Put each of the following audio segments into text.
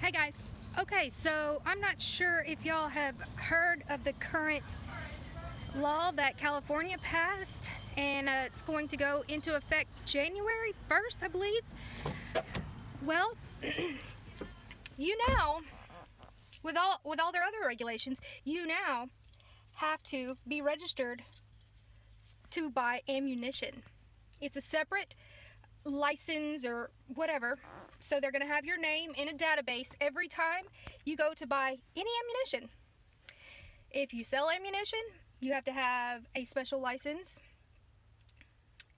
Hey guys, okay, so I'm not sure if y'all have heard of the current law that California passed, and it's going to go into effect January 1st, I believe. Well, you now, with all their other regulations, you now have to be registered to buy ammunition. It's a separate license or whatever, so they're going to have your name in a database every time you go to buy any ammunition. If you sell ammunition, you have to have a special license,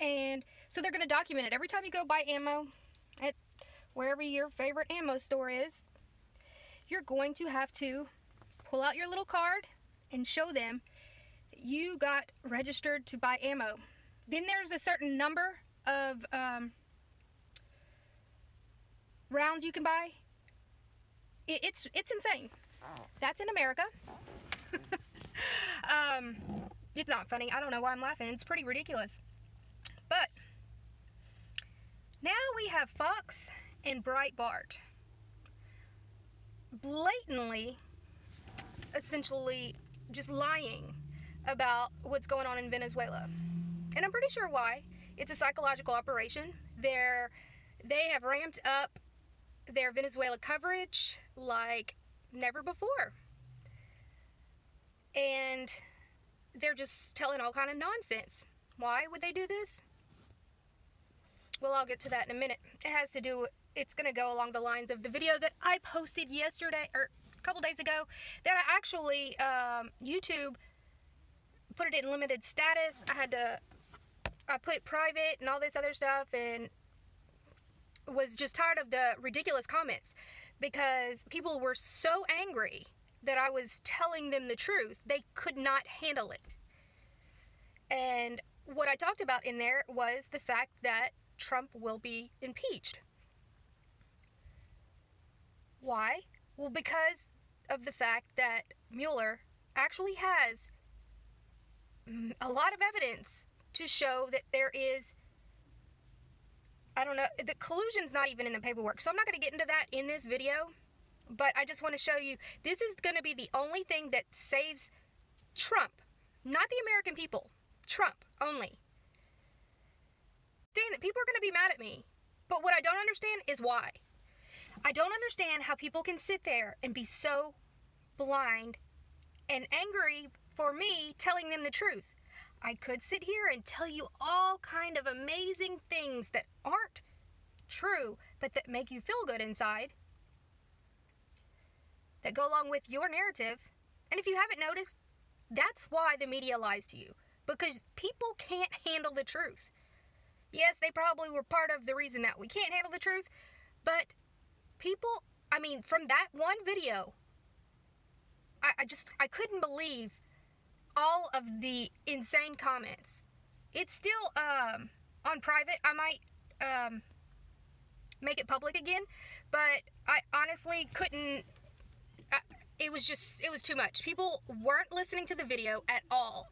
and so they're going to document it every time you go buy ammo at wherever your favorite ammo store is. You're going to have to pull out your little card and show them you got registered to buy ammo. Then there's a certain number of rounds you can buy. It's insane. That's in America. It's not funny. I don't know why I'm laughing. It's pretty ridiculous. But now we have Fox and Breitbart blatantly, essentially just lying about what's going on in Venezuela. And I'm pretty sure why. It's a psychological operation. They have ramped up their Venezuela coverage like never before. And they're just telling all kind of nonsense. Why would they do this? Well, I'll get to that in a minute. It has to do, it's going to go along the lines of the video that I posted yesterday, or a couple days ago, that I actually, YouTube put it in limited status. I put it private and all this other stuff, and was just tired of the ridiculous comments because people were so angry that I was telling them the truth. They could not handle it. And what I talked about in there was the fact that Trump will be impeached. Why? Well, because of the fact that Mueller actually has a lot of evidence to show that there is, I don't know, the collusion's not even in the paperwork. So I'm not going to get into that in this video, but I just want to show you, this is going to be the only thing that saves Trump, not the American people, Trump only. Damn it, people are going to be mad at me. But what I don't understand is why. I don't understand how people can sit there and be so blind and angry for me telling them the truth. I could sit here and tell you all kind of amazing things that aren't true, but that make you feel good inside, that go along with your narrative. And if you haven't noticed, that's why the media lies to you, because people can't handle the truth. Yes, they probably were part of the reason that we can't handle the truth, but people, I mean, from that one video, I couldn't believe all of the insane comments. It's still on private. I might make it public again, but I honestly couldn't. It was too much. People weren't listening to the video at all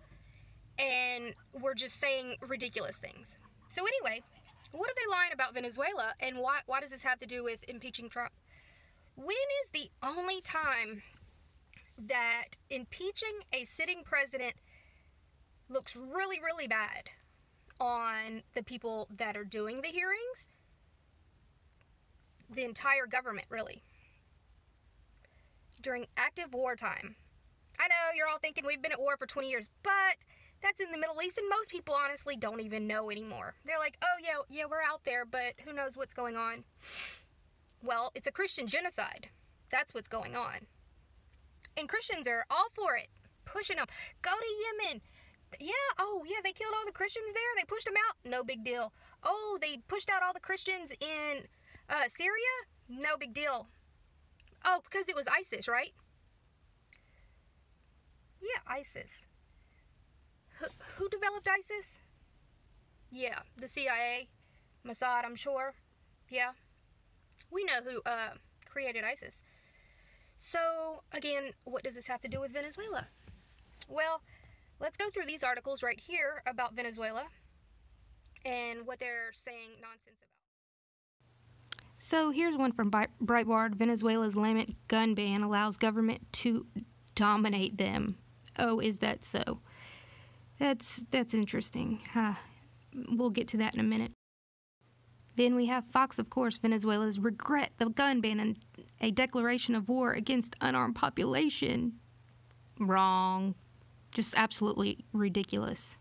and were just saying ridiculous things. So anyway, what are they lying about Venezuela, and why does this have to do with impeaching Trump? When is the only time that impeaching a sitting president looks really, really bad on the people that are doing the hearings? The entire government, really. During active wartime. I know you're all thinking we've been at war for 20 years, but that's in the Middle East, and most people honestly don't even know anymore. They're like, oh yeah, we're out there, but who knows what's going on? Well, it's a Christian genocide. That's what's going on. And Christians are all for it, pushing them. Go to Yemen. Yeah, oh yeah, they killed all the Christians there. They pushed them out. No big deal. Oh, they pushed out all the Christians in Syria. No big deal. Oh, because it was ISIS, right? Yeah, ISIS. Who developed ISIS? Yeah, the CIA, Mossad, I'm sure. Yeah, we know who created ISIS. So, again, what does this have to do with Venezuela? Well, let's go through these articles right here about Venezuela and what they're saying nonsense about. So here's one from Breitbart. Venezuela's lament gun ban allows government to dominate them. Oh, is that so? That's interesting. We'll get to that in a minute. Then we have Fox, of course. Venezuela's regret the gun ban and a declaration of war against unarmed population. Wrong. Just absolutely ridiculous.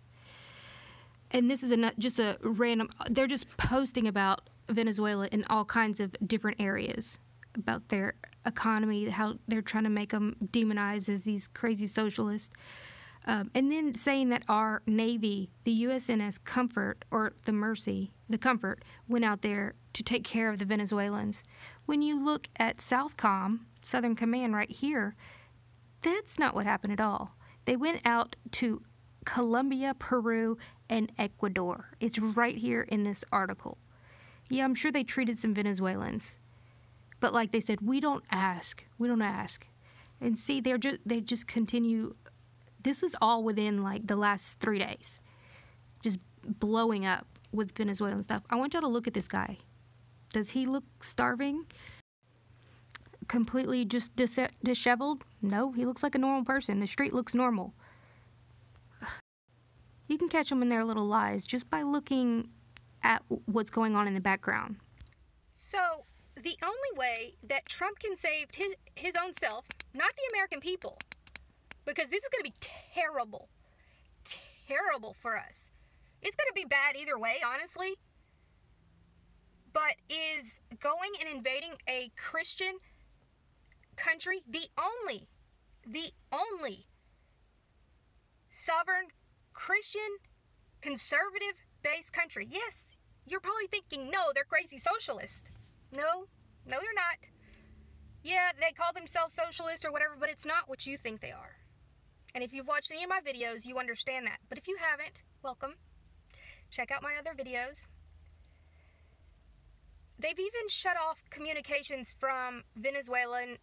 And this is just a random... They're just posting about Venezuela in all kinds of different areas, about their economy, how they're trying to make them demonized as these crazy socialists. And then saying that our Navy, the USNS Comfort, or the Mercy, the Comfort, went out there to take care of the Venezuelans. When you look at Southcom, Southern Command right here, that's not what happened at all. They went out to Colombia, Peru, and Ecuador. It's right here in this article. Yeah, I'm sure they treated some Venezuelans. But like they said, we don't ask. We don't ask. And see, they just continue. This is all within like the last 3 days. Just blowing up with Venezuelan stuff. I want y'all to look at this guy. Does he look starving? Completely just disheveled? No, he looks like a normal person. The street looks normal. You can catch them in their little lies just by looking at what's going on in the background. So, the only way that Trump can save his own self, not the American people, because this is going to be terrible. Terrible for us. It's going to be bad either way, honestly. But is going and invading a Christian country, the only sovereign Christian conservative-based country. Yes, you're probably thinking, no, they're crazy socialists. No, they're not. Yeah, they call themselves socialists or whatever, but it's not what you think they are. And if you've watched any of my videos, you understand that. But if you haven't, welcome. Check out my other videos. They've even shut off communications from Venezuelan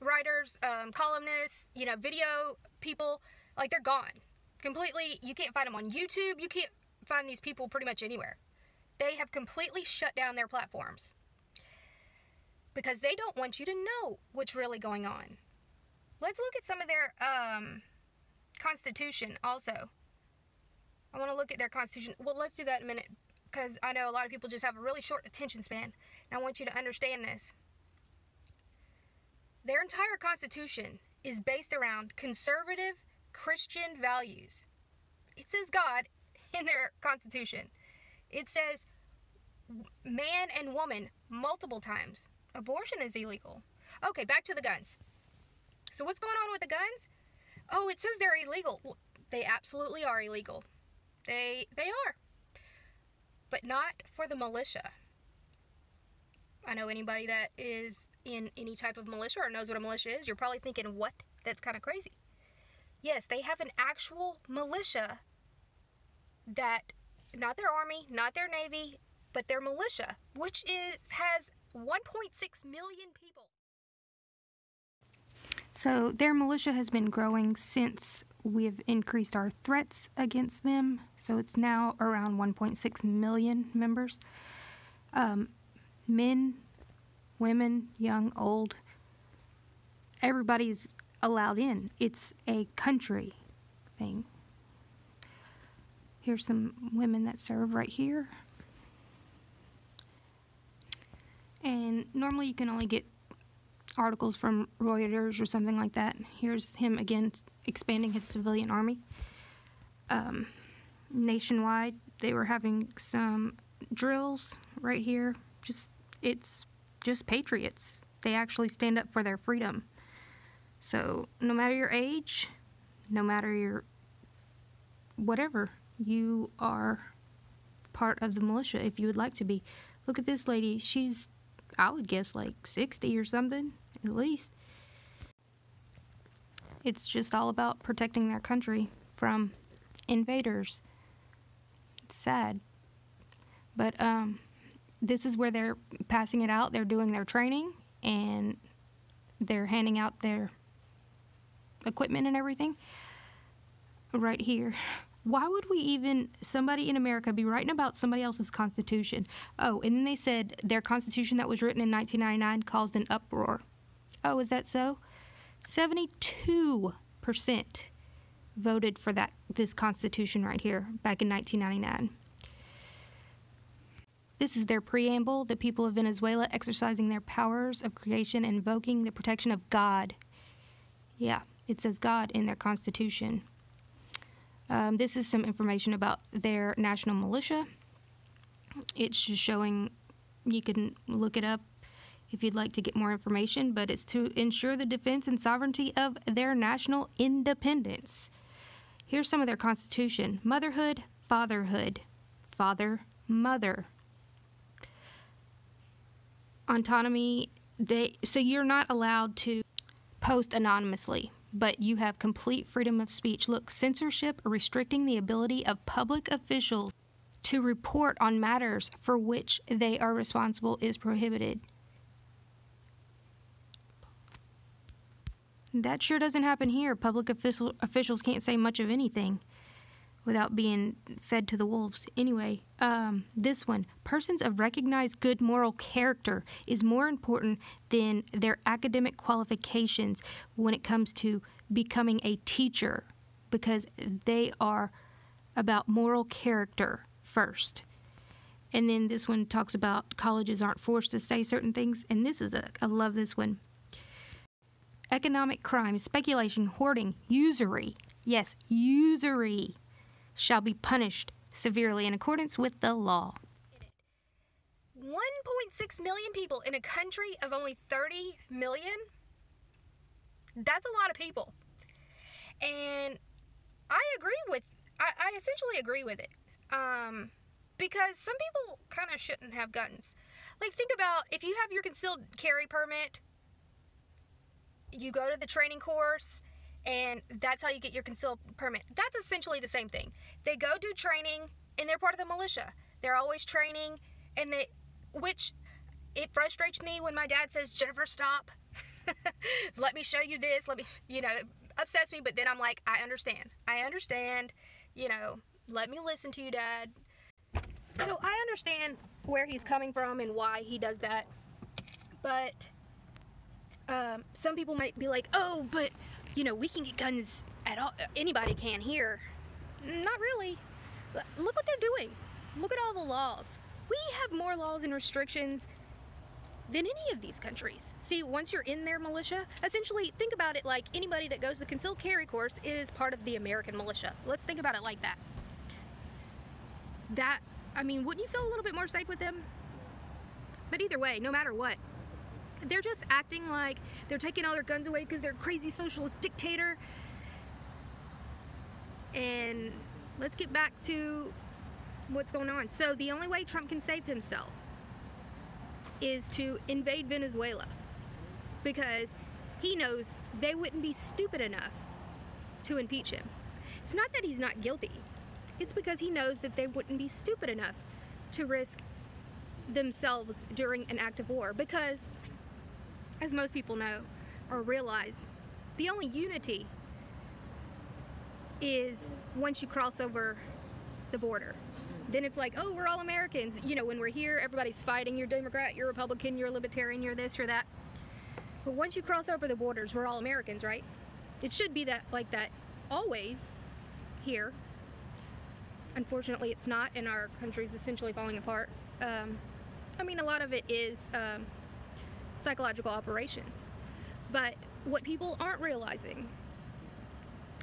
writers, columnists, video people. Like, they're gone. Completely. You can't find them on YouTube. You can't find these people pretty much anywhere. They have completely shut down their platforms. Because they don't want you to know what's really going on. Let's look at some of their constitution also. I want to look at their constitution. Well, let's do that in a minute. Because I know a lot of people just have a really short attention span. And I want you to understand this. Their entire constitution is based around conservative Christian values. It says God in their constitution. It says man and woman multiple times. Abortion is illegal. Okay, back to the guns. So what's going on with the guns? Oh, it says they're illegal. Well, they absolutely are illegal. They are. But not for the militia. I know anybody that is in any type of militia or knows what a militia is, you're probably thinking, what? That's kind of crazy. Yes, they have an actual militia that, not their army, not their navy, but their militia, which has 1.6 million people. So their militia has been growing since we've increased our threats against them. So it's now around 1.6 million members. Men, women, young, old, everybody's allowed in. It's a country thing. Here's some women that serve right here. And normally you can only get articles from Reuters or something like that. Here's him again expanding his civilian army. Nationwide, they were having some drills right here. It's just patriots. They actually stand up for their freedom. So no matter your age, no matter your whatever, you are part of the militia if you would like to be. Look at this lady. She's, I would guess, like 60 or something, at least. It's just all about protecting their country from invaders. It's sad. But this is where they're passing it out. They're doing their training, and they're handing out their equipment and everything right here. Why would we even, somebody in America, be writing about somebody else's constitution? Oh, and then they said their constitution that was written in 1999 caused an uproar. Oh, is that so? 72% voted for this constitution right here back in 1999. This is their preamble: the people of Venezuela exercising their powers of creation and invoking the protection of God. Yeah, it says God in their constitution. This is some information about their national militia. It's just showing, you can look it up if you'd like to get more information, but it's to ensure the defense and sovereignty of their national independence. Here's some of their constitution: motherhood, fatherhood, father, mother. Autonomy, so you're not allowed to post anonymously, but you have complete freedom of speech. Look, censorship restricting the ability of public officials to report on matters for which they are responsible is prohibited. That sure doesn't happen here. Public officials can't say much of anything without being fed to the wolves. Anyway, this one: persons of recognized good moral character is more important than their academic qualifications when it comes to becoming a teacher, because they are about moral character first. And then this one talks about colleges aren't forced to say certain things, and this is I love this one. Economic crimes, speculation, hoarding, usury, yes, usury, shall be punished severely in accordance with the law. 1.6 million people in a country of only 30 million? That's a lot of people. And I essentially agree with it. Because some people kind of shouldn't have guns. Like, think about, if you have your concealed carry permit, you go to the training course, and that's how you get your concealed permit. That's essentially the same thing. They go do training, and they're part of the militia. They're always training, and which it frustrates me when my dad says, "Jennifer, stop. Let me show you this. It upsets me, but then I'm like, I understand, let me listen to you, Dad." So I understand where he's coming from and why he does that, but some people might be like, "Oh, but we can get guns at all. Anybody can here." Not really. Look what they're doing. Look at all the laws. We have more laws and restrictions than any of these countries. See, once you're in their militia, essentially, think about it like anybody that goes to the concealed carry course is part of the American militia. Let's think about it like that. Wouldn't you feel a little bit more safe with them? But either way, no matter what, they're just acting like they're taking all their guns away because they're a crazy socialist dictator. And let's get back to what's going on. So the only way Trump can save himself is to invade Venezuela, because he knows they wouldn't be stupid enough to impeach him. It's not that he's not guilty. It's because he knows that they wouldn't be stupid enough to risk themselves during an act of war, because, as most people know or realize, the only unity is once you cross over the border. Then it's like, oh, we're all Americans. When we're here, everybody's fighting. You're Democrat, you're Republican, you're Libertarian, you're this, you're that. But once you cross over the borders, we're all Americans, right? It should be like that always here. Unfortunately, it's not, and our country's essentially falling apart. A lot of it is psychological operations. But what people aren't realizing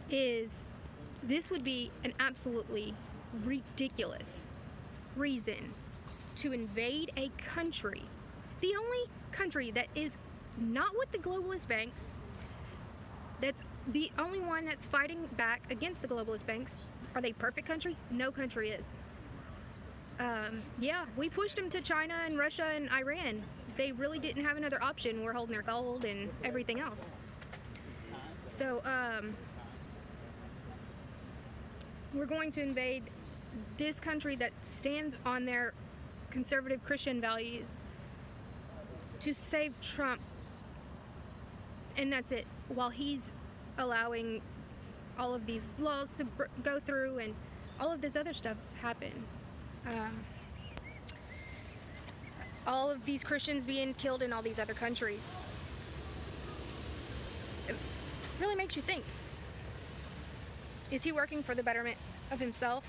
is this would be an absolutely ridiculous reason to invade a country. The only country that is not with the globalist banks, that's the only one that's fighting back against the globalist banks. Are they a perfect country? No country is. Yeah, we pushed them to China and Russia and Iran. They really didn't have another option. We're holding their gold and everything else. So, we're going to invade this country that stands on their conservative Christian values to save Trump. And that's it. While he's allowing all of these laws to go through and all of this other stuff happen. All of these Christians being killed in all these other countries. It really makes you think. Is he working for the betterment of himself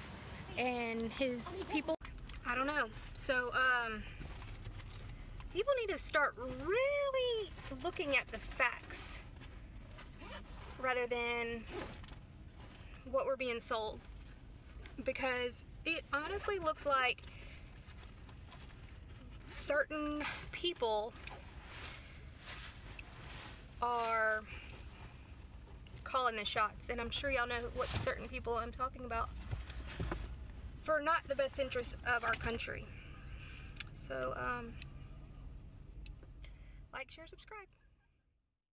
and his people? I don't know. So, people need to start really looking at the facts rather than what we're being sold, because it honestly looks like certain people are calling the shots, and I'm sure y'all know what certain people I'm talking about, for not the best interest of our country. So like, share, subscribe.